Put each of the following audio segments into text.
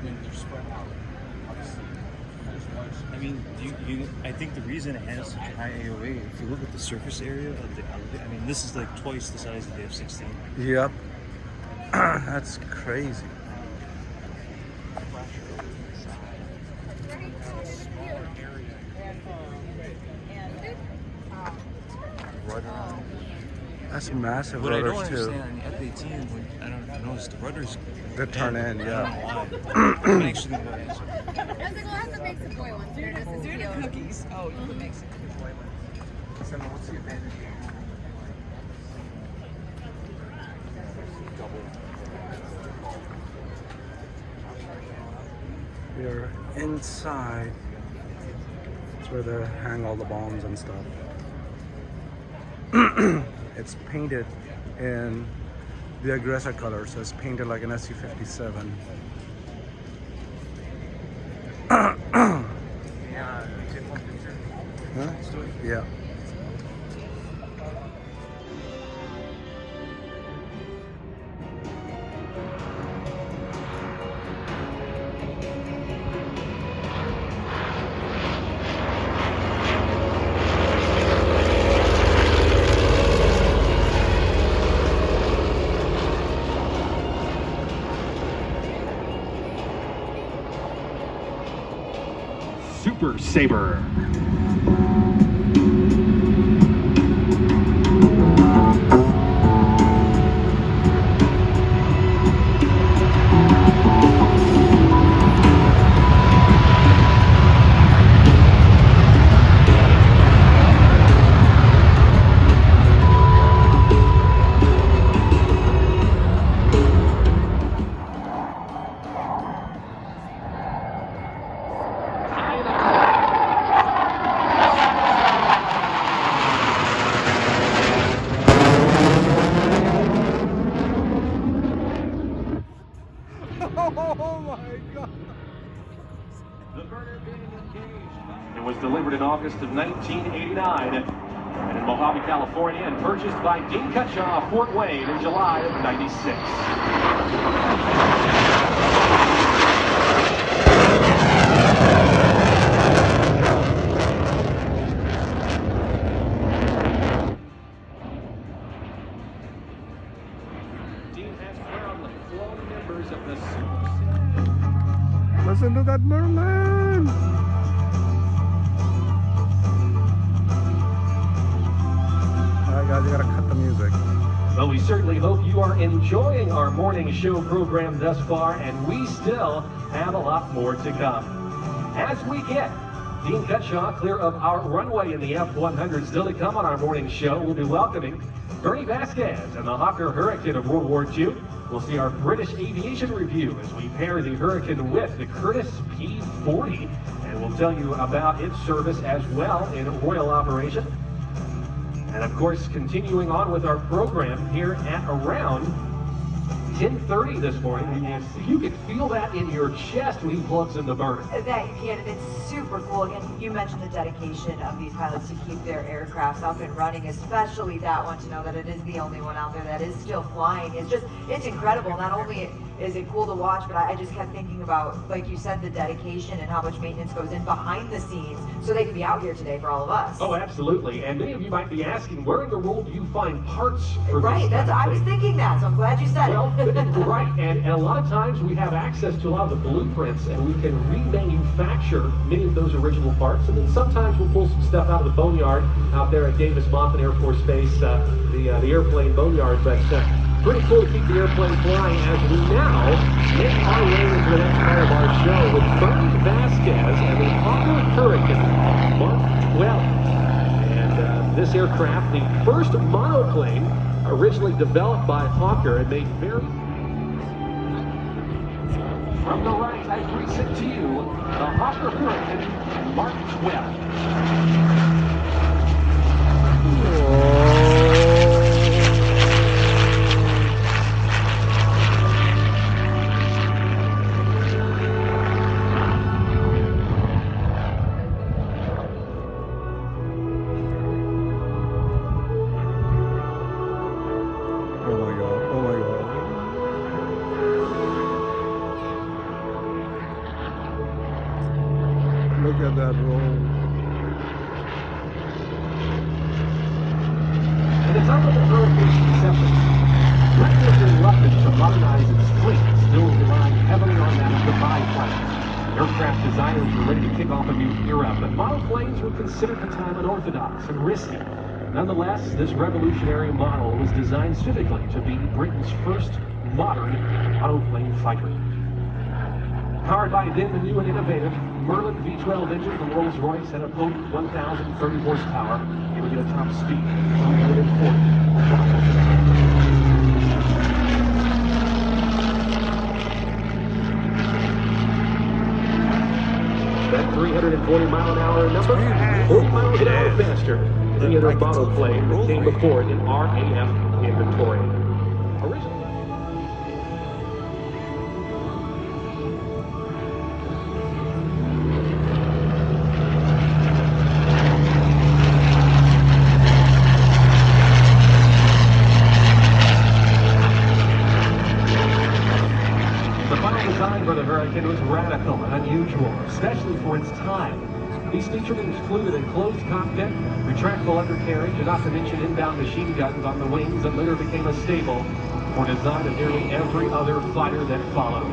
when they're spread out. Obviously, there's large. I mean, I think the reason it has such a high AOA, if you look at the surface area of the elevator, I mean, this is like twice the size of the F-16. Yep. That's crazy. That's massive What I don't rotors too. understand on the F-18, I don't notice the rudders. They turn in, yeah. I'm actually gonna go answer. I was like, we'll have to make some boy ones. Do the cookies. Oh, you can make some boy ones. So what's the advantage? We are inside. It's where they hang all the bombs and stuff. It's painted in the aggressor color, so it's painted like an SC-57. Yeah, take one picture. Huh? Let's do it. Yeah. Super Sabre. It was delivered in August of 1989 and in Mojave, California, and purchased by Dean Cutshaw of Fort Wayne in July of '96. Dean has proudly flown members of the Super Sabre. Listen to that Merlin! Alright guys, you gotta cut the music. Well, we certainly hope you are enjoying our morning show program thus far, and we still have a lot more to come. As we get Dean Cutshaw clear of our runway in the F-100 still to come on our morning show, we'll be welcoming Bernie Vasquez and the Hawker Hurricane of World War II. We'll see our British aviation review as we pair the Hurricane with the Curtiss P-40, and we'll tell you about its service as well in Royal Operation. And of course, continuing on with our program here at around 10:30 this morning. You can feel that in your chest when he plugs in the burner. That you can, and it's super cool. Again, you mentioned the dedication of these pilots to keep their aircraft up and running, especially that one, to know that it is the only one out there that is still flying. It's incredible. Not only is it cool to watch, but I just kept thinking about, like you said, the dedication and how much maintenance goes in behind the scenes so they can be out here today for all of us. Oh, absolutely. And many of you might be asking, where in the world do you find parts for Right, this? I was thinking that, so I'm glad you said Well, it. right, and a lot of times we have access to a lot of the blueprints, and we can remanufacture many of those original parts, and then sometimes we'll pull some stuff out of the boneyard out there at Davis Monthan Air Force Base, the airplane boneyard, but pretty cool to keep the airplane flying as we now make our way into the next part of our show with Bernie Vasquez and the Hawker Hurricane Mark 12. And this aircraft, the first monoplane originally developed by Hawker and made very... From the right, I present to you the Hawker Hurricane Mark 12. at that roll. At the time of the Hurricane's inception, Pratt was reluctant to modernize its fleet, still relying heavily on that of the biplane. Aircraft designers were ready to kick off a new era, but model planes were considered at the time unorthodox and risky. Nonetheless, this revolutionary model was designed specifically to be Britain's first modern monoplane fighter. Powered by then the new and innovative Merlin V12 engine, the Rolls-Royce had a potent 1,030 horsepower, giving it a top speed of 340 miles an hour. That 340 mile an hour number, 40 miles an hour faster than any other monoplane that came before it in RAF inventory. Originally, it was radical and unusual, especially for its time. These features included a closed cockpit, retractable undercarriage, and not to mention inbound machine guns on the wings that later became a staple for design of nearly every other fighter that followed.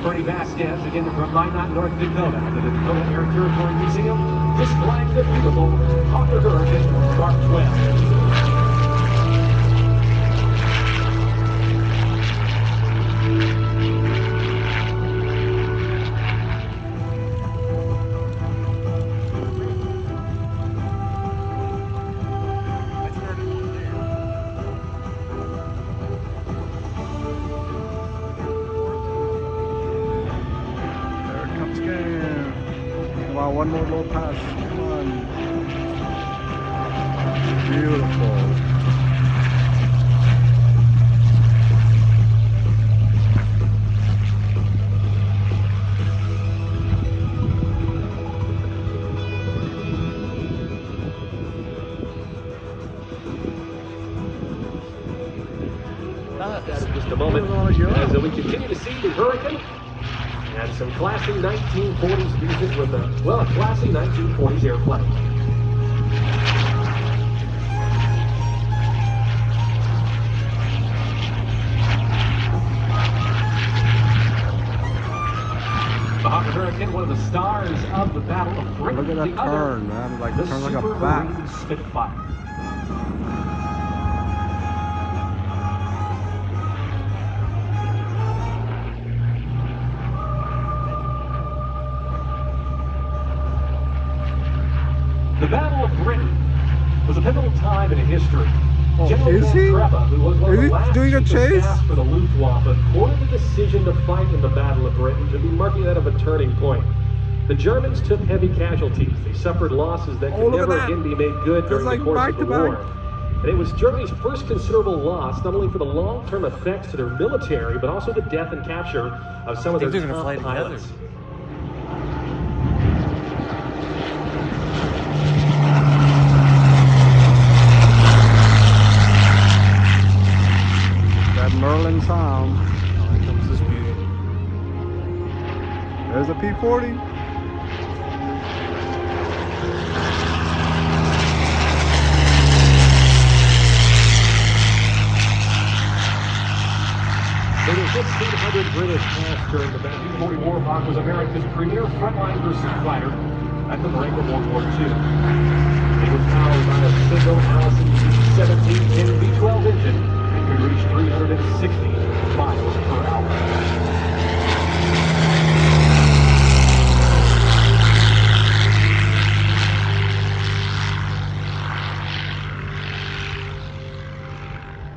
Bernie Vasquez, again from Minot, North Dakota, the Dakota Air Territory Museum, displaying the beautiful Hawker Hurricane Mark 12. One more low pass. Come on. Beautiful. That in just a moment, as we continue to see the Hurricane and some classy 1940s music with a, well, a classy 1940s airplane. The Hawker Hurricane, one of the stars of the Battle of Britain. Look at that turn, man. Like, the turns like a Super bat. Marine Spitfire. The Battle of Britain was a pivotal time in history. Oh, General is he? Treppa, who was one of Is the he last doing a chief of chase? staff for the Luftwaffe, ordered the decision to fight in the Battle of Britain to be marking that of a turning point. The Germans took heavy casualties. They suffered losses that could look at never that. again be made good It's during like the course back of the to back. war. And it was Germany's first considerable loss, not only for the long-term effects to their military, but also the death and capture of some of their they're gonna top fly together. pilots. That Merlin sound. Oh, here comes this beauty. There's a P-40. There were 1,500 British cast during the battle. P-40 Warhawk was America's premier frontline pursuit fighter at the break of World War II. It was powered by a single Allison C-17 V12 engine and could reach 360 miles per hour.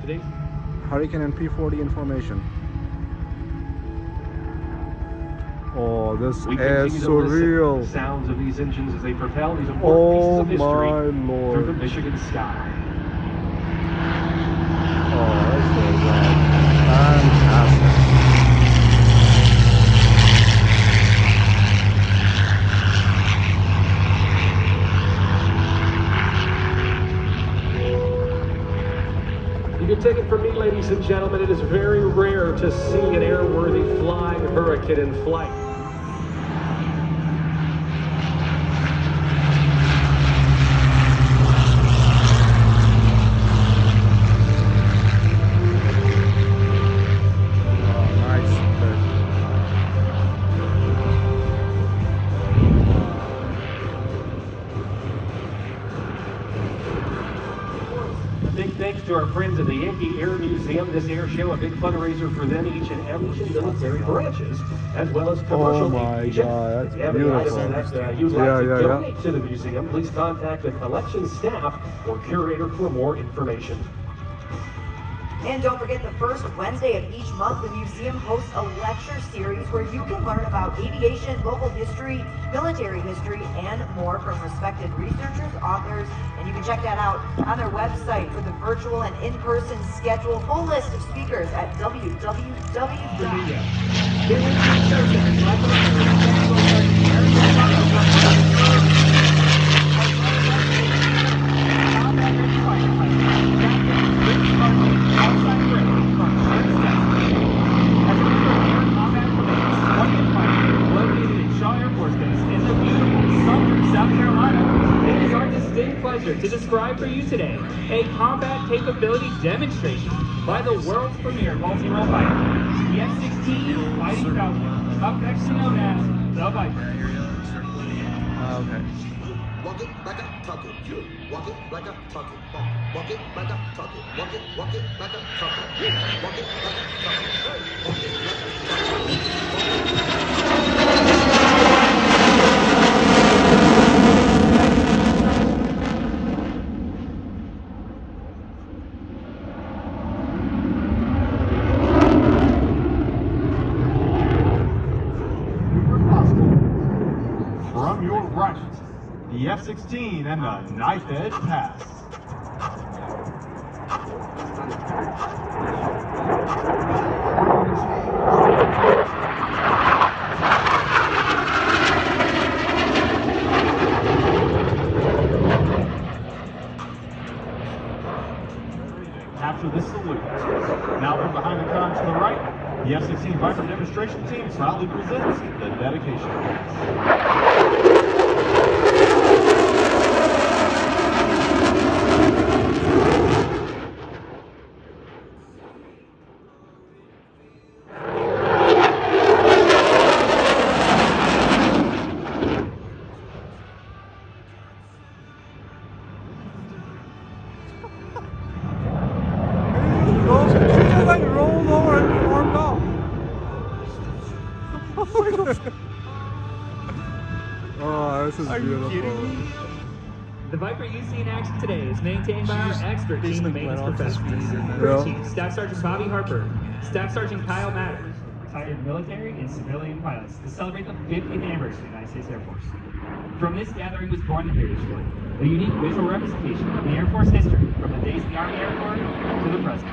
Today's Hurricane and P-40 information. Oh, this We is continue to listen to surreal. the sounds of these engines as they propel these important pieces Oh of history my through the lord. Michigan sky. Oh, that's so good. Fantastic. You can take it from me, ladies and gentlemen, it is very rare to see an airworthy flying Hurricane in flight. friends of the Yankee Air Museum. This air show, a big fundraiser for them, each and every military branches, as well as commercial Oh my aviation. God, that's If you have any beautiful. items that you'd like Yeah, to yeah, donate to the museum, please contact the collection staff or curator for more information. And don't forget, the first Wednesday of each month, the museum hosts a lecture series where you can learn about aviation, local history, military history, and more from respected researchers, authors, and you can check that out on their website for the virtual and in-person schedule. Full list of speakers at pleasure to describe for you today a combat capability demonstration by the world's premier multi-role fighter, the F-16 Fighting Falcon, affectionately known as the Viper. Okay. Walk it like I talk it. Walk it like I talk it. Walk it like I talk it. Walk it like I talk it. Walk it like I talk it. Walk it like I From your right, the F-16 and the Knife Edge Pass. After this salute, now from behind the column to the right, the F-16 Viper demonstration team proudly presents the dedication dance. He just like rolled over and formed off. Oh, this is beautiful. The Viper you see in action today is maintained by our expert team of maintenance professionals. Yeah. Crew Chief Staff Sergeant Bobby Harper, Staff Sergeant Kyle Matter, retired military and civilian pilots to celebrate the 50th anniversary of the United States Air Force. From this gathering was born the Heritage Flight, a unique visual representation of the Air Force history from the days of the Army Air Corps to the present.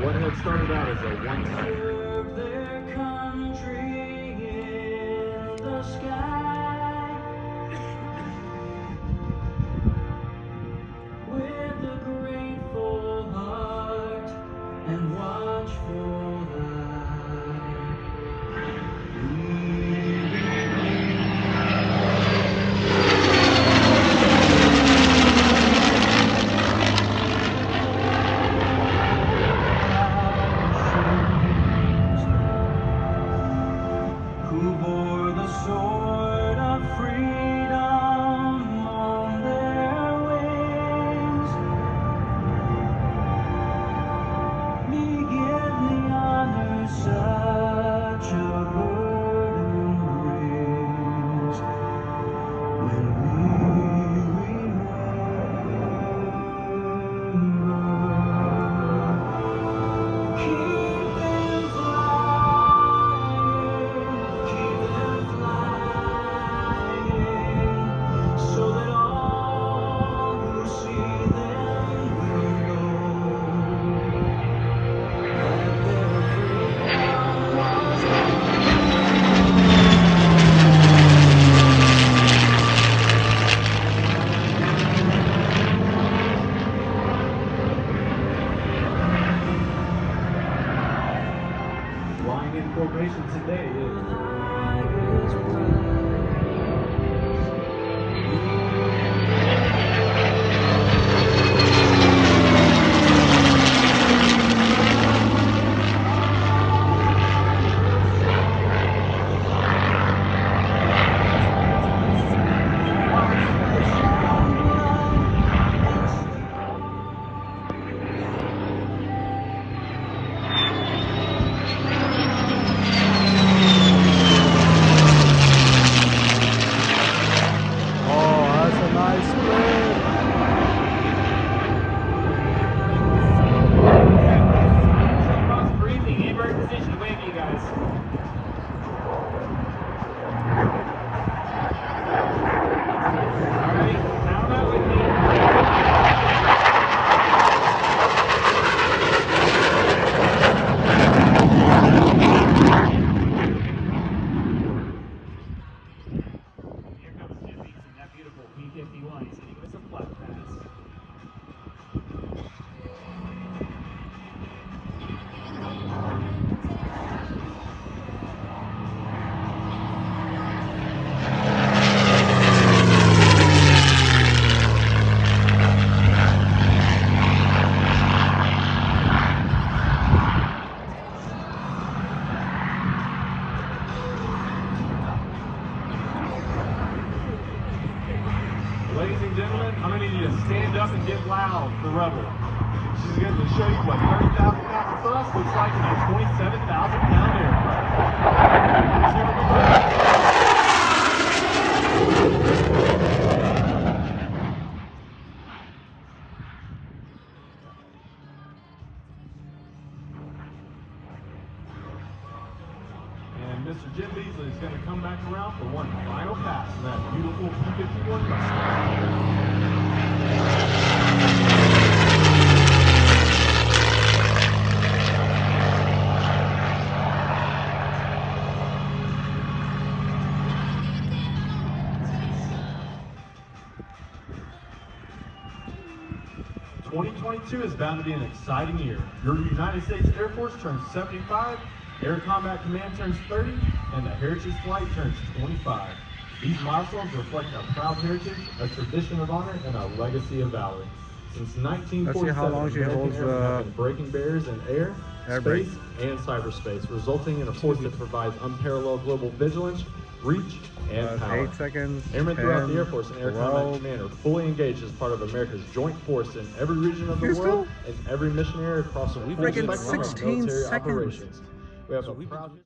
What had started out as a one-time flying in formation today is temporary position to wave you guys. Alright, count out with me. Here comes Jimmy in that beautiful P51. He's going to give us a flat pass. Ladies and gentlemen, I'm going to need you to stand up and get loud for Rebel. She's going to show you what 30,000 pounds of thrust looks like in a 27,000-pound aircraft. And Mr. Jim Beasley is going to come back around for one final pass in that beautiful P-51 Mustang. 2022 is bound to be an exciting year. Your United States Air Force turns 75, Air Combat Command turns 30, and the Heritage Flight turns 25. These milestones reflect our proud heritage, a tradition of honor, and a legacy of valor. Since 1947, Let's see how long she American holds, airmen have been breaking barriers in air, brake. space, and cyberspace, resulting in a force that provides unparalleled global vigilance, reach, and power. 8 seconds. Airmen throughout the 10, Air Force and Air 12. Combat Command are fully engaged as part of America's joint force in every region of the You're world and every mission area across the full Freaking spectrum of 16 military seconds. operations. We have a proud